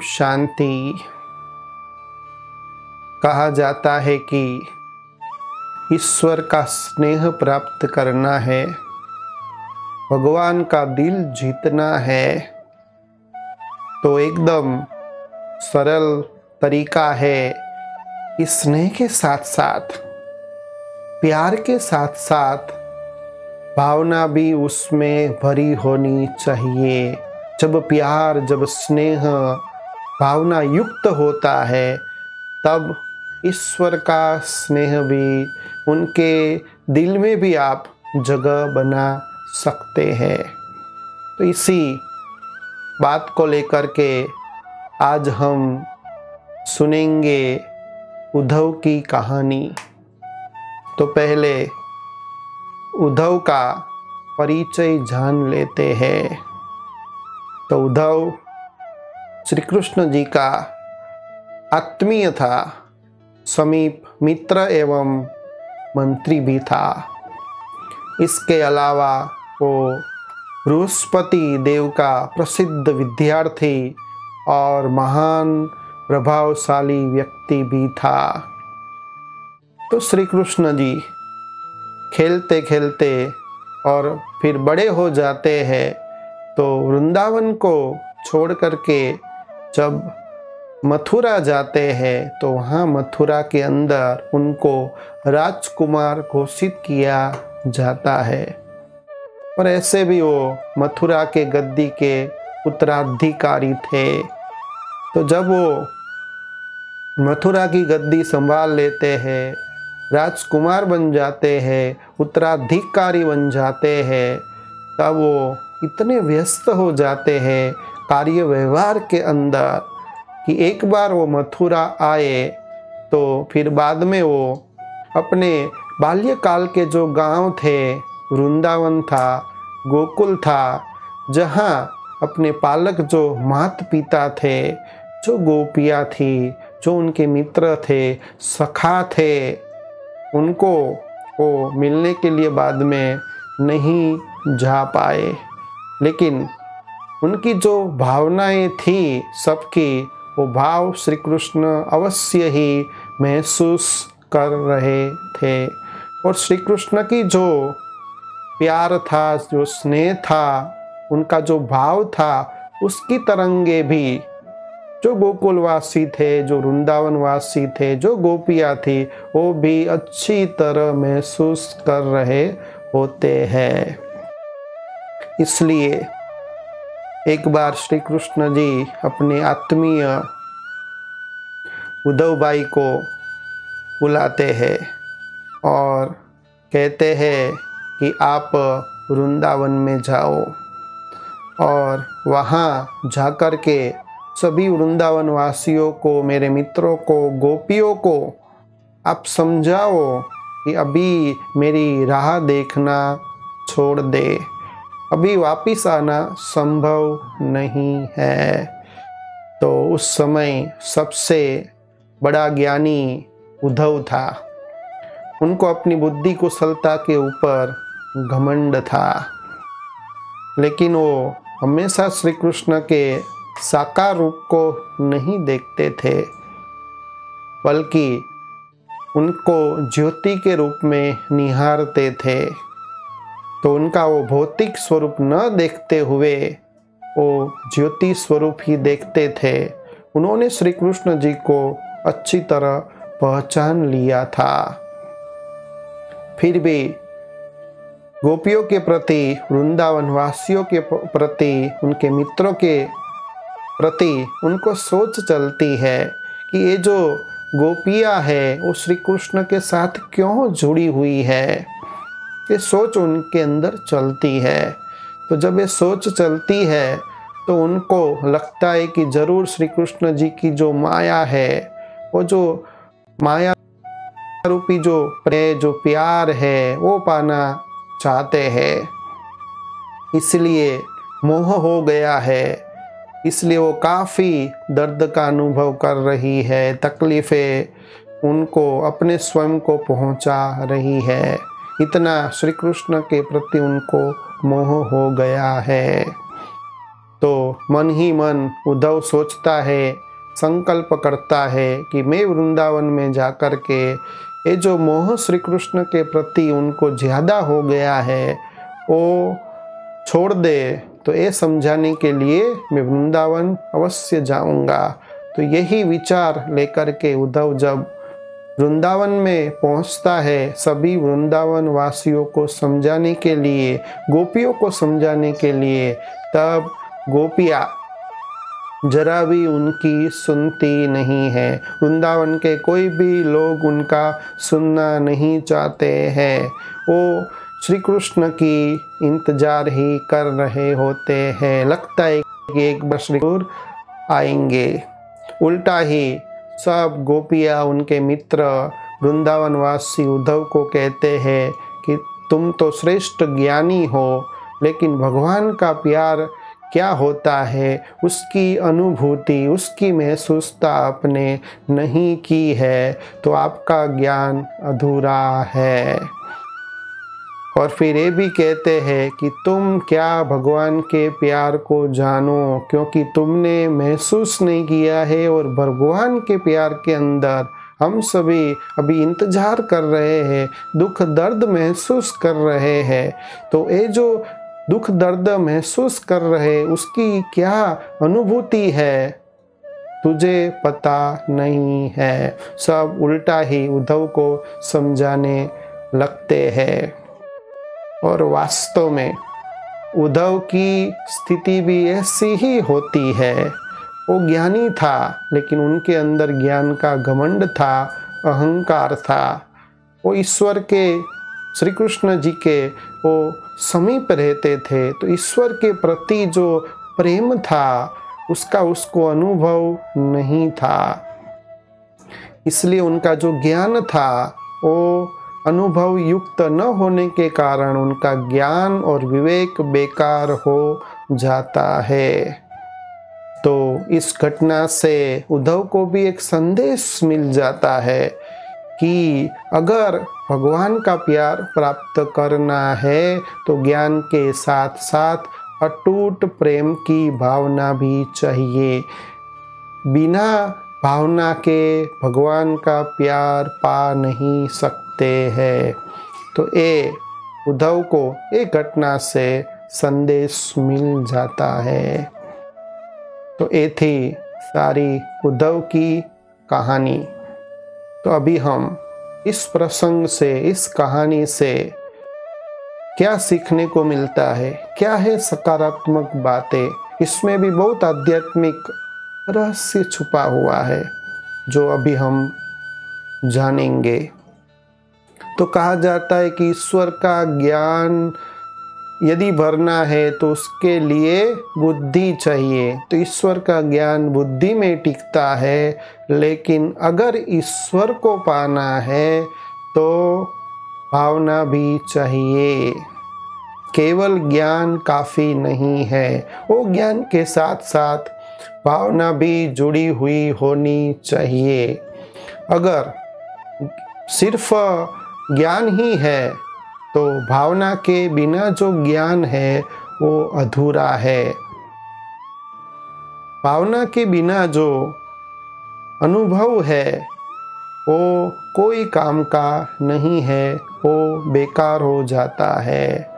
शांति। कहा जाता है कि ईश्वर का स्नेह प्राप्त करना है, भगवान का दिल जीतना है, तो एकदम सरल तरीका है कि स्नेह के साथ साथ, प्यार के साथ साथ भावना भी उसमें भरी होनी चाहिए। जब प्यार, जब स्नेह भावना युक्त होता है, तब ईश्वर का स्नेह भी उनके दिल में भी आप जगह बना सकते हैं। तो इसी बात को लेकर के आज हम सुनेंगे उद्धव की कहानी। तो पहले उद्धव का परिचय जान लेते हैं। तो उद्धव श्री कृष्ण जी का आत्मीय था, समीप मित्र एवं मंत्री भी था। इसके अलावा वो बृहस्पति देव का प्रसिद्ध विद्यार्थी और महान प्रभावशाली व्यक्ति भी था। तो श्री कृष्ण जी खेलते खेलते और फिर बड़े हो जाते हैं, तो वृंदावन को छोड़ करके जब मथुरा जाते हैं, तो वहाँ मथुरा के अंदर उनको राजकुमार घोषित किया जाता है। और ऐसे भी वो मथुरा के गद्दी के उत्तराधिकारी थे। तो जब वो मथुरा की गद्दी संभाल लेते हैं, राजकुमार बन जाते हैं, उत्तराधिकारी बन जाते हैं, तब वो इतने व्यस्त हो जाते हैं कार्य व्यवहार के अंदर कि एक बार वो मथुरा आए तो फिर बाद में वो अपने बाल्यकाल के जो गांव थे, वृंदावन था, गोकुल था, जहां अपने पालक जो माता पिता थे, जो गोपियाँ थी, जो उनके मित्र थे, सखा थे, उनको वो मिलने के लिए बाद में नहीं जा पाए। लेकिन उनकी जो भावनाएं थी सबकी, वो भाव श्री कृष्ण अवश्य ही महसूस कर रहे थे। और श्री कृष्ण की जो प्यार था, जो स्नेह था, उनका जो भाव था, उसकी तरंगे भी जो गोकुलवासी थे, जो वृंदावनवासी थे, जो गोपियाँ थी, वो भी अच्छी तरह महसूस कर रहे होते हैं। इसलिए एक बार श्री कृष्ण जी अपने आत्मीय उद्धव भाई को बुलाते हैं और कहते हैं कि आप वृंदावन में जाओ और वहाँ जाकर के सभी वृंदावन वासियों को, मेरे मित्रों को, गोपियों को आप समझाओ कि अभी मेरी राह देखना छोड़ दे, अभी वापिस आना संभव नहीं है। तो उस समय सबसे बड़ा ज्ञानी उद्धव था। उनको अपनी बुद्धि कुशलता के ऊपर घमंड था, लेकिन वो हमेशा श्री कृष्ण के साकार रूप को नहीं देखते थे, बल्कि उनको ज्योति के रूप में निहारते थे। तो उनका वो भौतिक स्वरूप न देखते हुए वो ज्योति स्वरूप ही देखते थे। उन्होंने श्री कृष्ण जी को अच्छी तरह पहचान लिया था। फिर भी गोपियों के प्रति, वृंदावन वासियों के प्रति, उनके मित्रों के प्रति उनको सोच चलती है कि ये जो गोपियाँ है वो श्री कृष्ण के साथ क्यों जुड़ी हुई है। ये सोच उनके अंदर चलती है। तो जब ये सोच चलती है तो उनको लगता है कि जरूर श्री कृष्ण जी की जो माया है, वो जो माया रूपी जो प्यार है, वो पाना चाहते हैं। इसलिए मोह हो गया है, इसलिए वो काफ़ी दर्द का अनुभव कर रही है, तकलीफ़ें उनको अपने स्वयं को पहुंचा रही है। इतना श्री कृष्ण के प्रति उनको मोह हो गया है। तो मन ही मन उद्धव सोचता है, संकल्प करता है कि मैं वृंदावन में जाकर के ये जो मोह श्री कृष्ण के प्रति उनको ज़्यादा हो गया है वो छोड़ दे, तो ये समझाने के लिए मैं वृंदावन अवश्य जाऊंगा। तो यही विचार लेकर के उद्धव जब वृंदावन में पहुंचता है, सभी वृंदावन वासियों को समझाने के लिए, गोपियों को समझाने के लिए, तब गोपियाँ जरा भी उनकी सुनती नहीं है। वृंदावन के कोई भी लोग उनका सुनना नहीं चाहते हैं। वो श्री कृष्ण की इंतजार ही कर रहे होते हैं। लगता है कि एक बार श्री कृष्ण आएंगे। उल्टा ही सब गोपियाँ, उनके मित्र वृंदावनवासी उद्धव को कहते हैं कि तुम तो श्रेष्ठ ज्ञानी हो, लेकिन भगवान का प्यार क्या होता है उसकी अनुभूति, उसकी महसूसता आपने नहीं की है, तो आपका ज्ञान अधूरा है। और फिर ये भी कहते हैं कि तुम क्या भगवान के प्यार को जानो, क्योंकि तुमने महसूस नहीं किया है। और भगवान के प्यार के अंदर हम सभी अभी इंतजार कर रहे हैं, दुख दर्द महसूस कर रहे हैं। तो ये जो दुख दर्द महसूस कर रहे उसकी क्या अनुभूति है तुझे पता नहीं है। सब उल्टा ही उद्धव को समझाने लगते हैं। और वास्तव में उद्धव की स्थिति भी ऐसी ही होती है। वो ज्ञानी था, लेकिन उनके अंदर ज्ञान का घमंड था, अहंकार था। वो ईश्वर के, श्री कृष्ण जी के वो समीप रहते थे, तो ईश्वर के प्रति जो प्रेम था उसका उसको अनुभव नहीं था। इसलिए उनका जो ज्ञान था वो अनुभव युक्त न होने के कारण उनका ज्ञान और विवेक बेकार हो जाता है। तो इस घटना से उद्धव को भी एक संदेश मिल जाता है कि अगर भगवान का प्यार प्राप्त करना है तो ज्ञान के साथ साथ अटूट प्रेम की भावना भी चाहिए। बिना भावना के भगवान का प्यार पा नहीं सकते हैं। तो ये उद्धव को एक घटना से संदेश मिल जाता है। तो ये थी सारी उद्धव की कहानी। तो अभी हम इस प्रसंग से, इस कहानी से क्या सीखने को मिलता है, क्या है सकारात्मक बातें, इसमें भी बहुत आध्यात्मिक रहस्य छुपा हुआ है जो अभी हम जानेंगे। तो कहा जाता है कि ईश्वर का ज्ञान यदि भरना है तो उसके लिए बुद्धि चाहिए। तो ईश्वर का ज्ञान बुद्धि में टिकता है, लेकिन अगर ईश्वर को पाना है तो भावना भी चाहिए। केवल ज्ञान काफ़ी नहीं है, वो ज्ञान के साथ साथ भावना भी जुड़ी हुई होनी चाहिए। अगर सिर्फ ज्ञान ही है तो भावना के बिना जो ज्ञान है वो अधूरा है। भावना के बिना जो अनुभव है वो कोई काम का नहीं है, वो बेकार हो जाता है।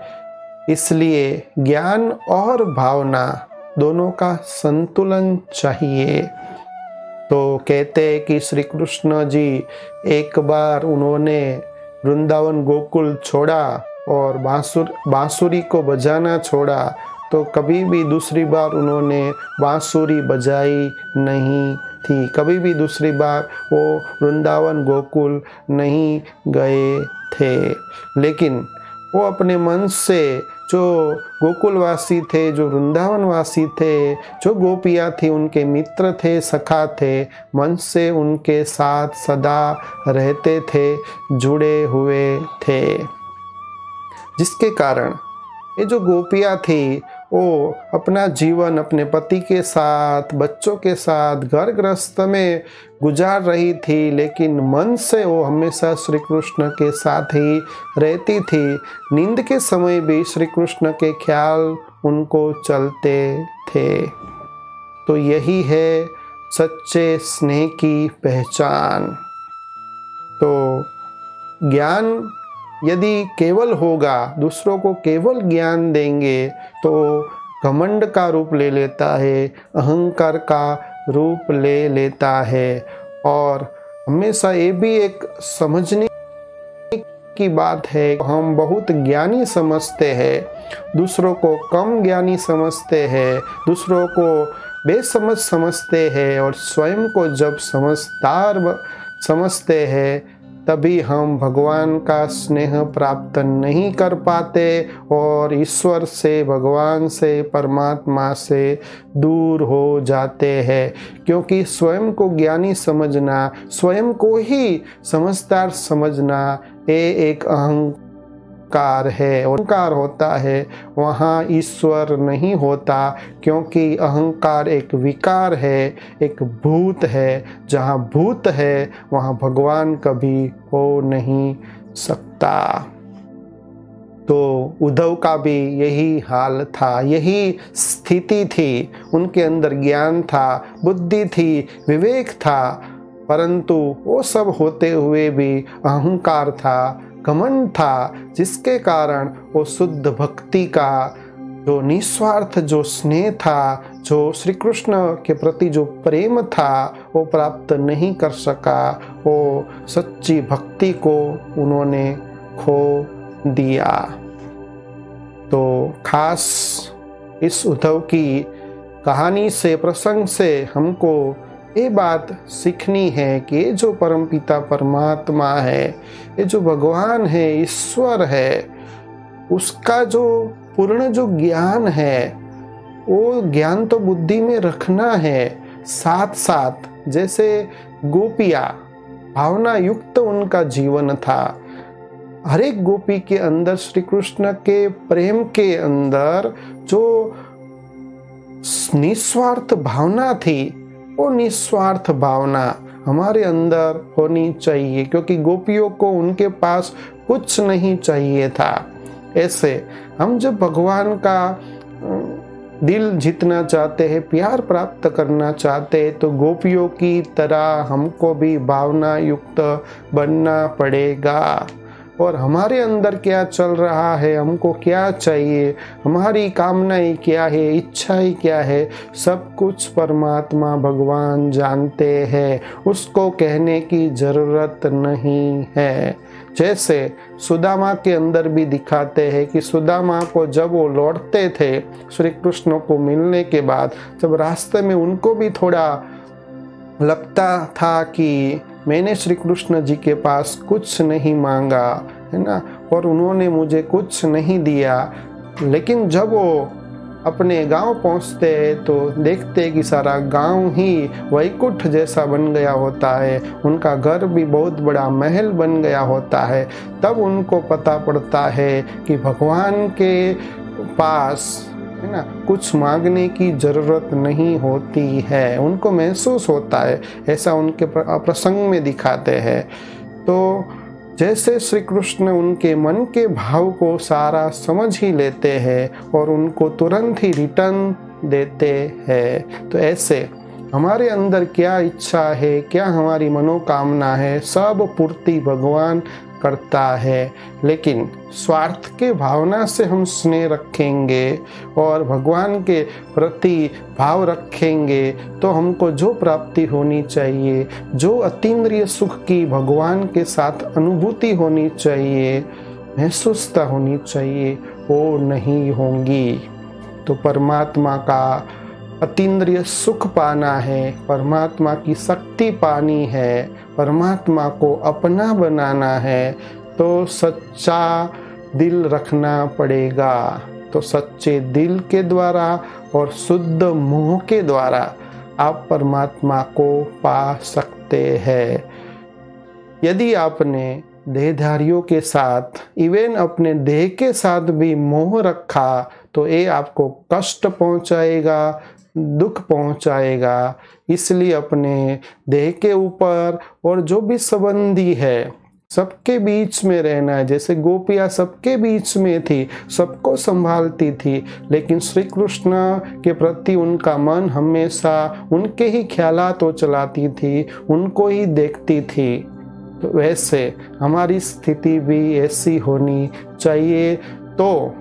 इसलिए ज्ञान और भावना दोनों का संतुलन चाहिए। तो कहते हैं कि श्री कृष्ण जी एक बार उन्होंने वृंदावन गोकुल छोड़ा और बांसुरी को बजाना छोड़ा, तो कभी भी दूसरी बार उन्होंने बांसुरी बजाई नहीं थी। कभी भी दूसरी बार वो वृंदावन गोकुल नहीं गए थे। लेकिन वो अपने मन से, जो गोकुलवासी थे, जो वृंदावनवासी थे, जो गोपियाँ थी, उनके मित्र थे, सखा थे, मन से उनके साथ सदा रहते थे, जुड़े हुए थे। जिसके कारण ये जो गोपियाँ थी वो अपना जीवन अपने पति के साथ, बच्चों के साथ, घर गृहस्थ में गुजार रही थी, लेकिन मन से वो हमेशा श्री कृष्ण के साथ ही रहती थी। नींद के समय भी श्री कृष्ण के ख्याल उनको चलते थे। तो यही है सच्चे स्नेह की पहचान। तो ज्ञान यदि केवल होगा, दूसरों को केवल ज्ञान देंगे तो घमंड का रूप ले लेता है, अहंकार का रूप ले लेता है। और हमेशा ये भी एक समझने की बात है, हम बहुत ज्ञानी समझते हैं, दूसरों को कम ज्ञानी समझते हैं, दूसरों को बेसमझ समझते हैं, और स्वयं को जब समझदार समझते हैं तभी हम भगवान का स्नेह प्राप्त नहीं कर पाते और ईश्वर से, भगवान से, परमात्मा से दूर हो जाते हैं। क्योंकि स्वयं को ज्ञानी समझना, स्वयं को ही समझदार समझना, ये एक अहंकार है। अहंकार होता है वहाँ ईश्वर नहीं होता, क्योंकि अहंकार एक विकार है, एक भूत है। जहाँ भूत है वहाँ भगवान कभी हो नहीं सकता। तो उद्धव का भी यही हाल था, यही स्थिति थी। उनके अंदर ज्ञान था, बुद्धि थी, विवेक था, परंतु वो सब होते हुए भी अहंकार था, घमंड था, जिसके कारण वो शुद्ध भक्ति का जो निस्वार्थ जो स्नेह था, जो श्री कृष्ण के प्रति जो प्रेम था, वो प्राप्त नहीं कर सका। वो सच्ची भक्ति को उन्होंने खो दिया। तो खास इस उद्धव की कहानी से, प्रसंग से हमको ये बात सीखनी है कि ये जो परमपिता परमात्मा है, ये जो भगवान है, ईश्वर है, उसका जो पूर्ण जो ज्ञान है, वो ज्ञान तो बुद्धि में रखना है। साथ साथ जैसे गोपियाँ, भावना युक्त उनका जीवन था। हर एक गोपी के अंदर श्री कृष्ण के प्रेम के अंदर जो निस्वार्थ भावना थी, वो निस्वार्थ भावना हमारे अंदर होनी चाहिए, क्योंकि गोपियों को उनके पास कुछ नहीं चाहिए था। ऐसे हम जब भगवान का दिल जीतना चाहते हैं, प्यार प्राप्त करना चाहते हैं, तो गोपियों की तरह हमको भी भावना युक्त बनना पड़ेगा। और हमारे अंदर क्या चल रहा है, हमको क्या चाहिए, हमारी कामनाएं क्या है, इच्छाएं क्या है, सब कुछ परमात्मा भगवान जानते हैं। उसको कहने की जरूरत नहीं है। जैसे सुदामा के अंदर भी दिखाते हैं कि सुदामा को जब वो लौटते थे श्री कृष्ण को मिलने के बाद, जब रास्ते में उनको भी थोड़ा लगता था कि मैंने श्री कृष्ण जी के पास कुछ नहीं मांगा, है ना, और उन्होंने मुझे कुछ नहीं दिया। लेकिन जब वो अपने गांव पहुंचते हैं तो देखते हैं कि सारा गांव ही वैकुंठ जैसा बन गया होता है, उनका घर भी बहुत बड़ा महल बन गया होता है। तब उनको पता पड़ता है कि भगवान के पास, है ना, कुछ मांगने की जरूरत नहीं होती है। उनको महसूस होता है, ऐसा उनके प्रसंग में दिखाते हैं। तो जैसे श्री कृष्ण उनके मन के भाव को सारा समझ ही लेते हैं और उनको तुरंत ही रिटर्न देते हैं, तो ऐसे हमारे अंदर क्या इच्छा है, क्या हमारी मनोकामना है, सब पूर्ति भगवान करता है। लेकिन स्वार्थ के भावना से हम स्नेह रखेंगे और भगवान के प्रति भाव रखेंगे तो हमको जो प्राप्ति होनी चाहिए, जो अतीन्द्रिय सुख की भगवान के साथ अनुभूति होनी चाहिए, महसूसता होनी चाहिए, वो नहीं होंगी। तो परमात्मा का अतीन्द्रिय सुख पाना है, परमात्मा की शक्ति पानी है, परमात्मा को अपना बनाना है, तो सच्चा दिल रखना पड़ेगा। तो सच्चे दिल के द्वारा और शुद्ध मोह के द्वारा आप परमात्मा को पा सकते हैं। यदि आपने देहधारियों के साथ, इवन अपने देह के साथ भी मोह रखा तो ये आपको कष्ट पहुंचाएगा, दुख पहुंचाएगा। इसलिए अपने देह के ऊपर और जो भी संबंधी है सबके बीच में रहना है। जैसे गोपियाँ सबके बीच में थी, सबको संभालती थी, लेकिन श्री कृष्ण के प्रति उनका मन हमेशा उनके ही ख्यालात तो चलाती थी, उनको ही देखती थी। तो वैसे हमारी स्थिति भी ऐसी होनी चाहिए। तो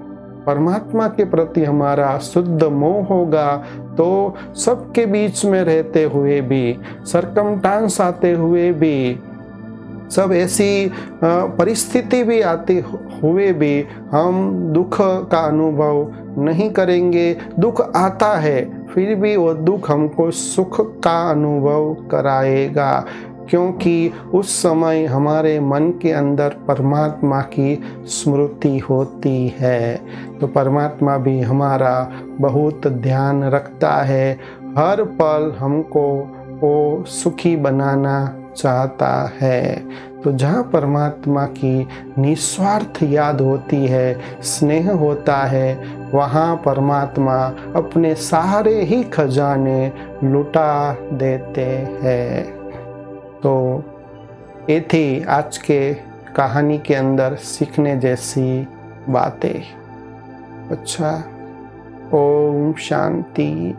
परमात्मा के प्रति हमारा शुद्ध मोह होगा तो सबके बीच में रहते हुए भी, सरकमस्टांस आते हुए भी, सब ऐसी परिस्थिति भी आते हुए भी हम दुख का अनुभव नहीं करेंगे। दुख आता है फिर भी वो दुख हमको सुख का अनुभव कराएगा, क्योंकि उस समय हमारे मन के अंदर परमात्मा की स्मृति होती है। तो परमात्मा भी हमारा बहुत ध्यान रखता है, हर पल हमको वो सुखी बनाना चाहता है। तो जहाँ परमात्मा की निस्वार्थ याद होती है, स्नेह होता है, वहाँ परमात्मा अपने सारे ही खजाने लुटा देते हैं। तो ये थी आज के कहानी के अंदर सीखने जैसी बातें। अच्छा, ओम शांति।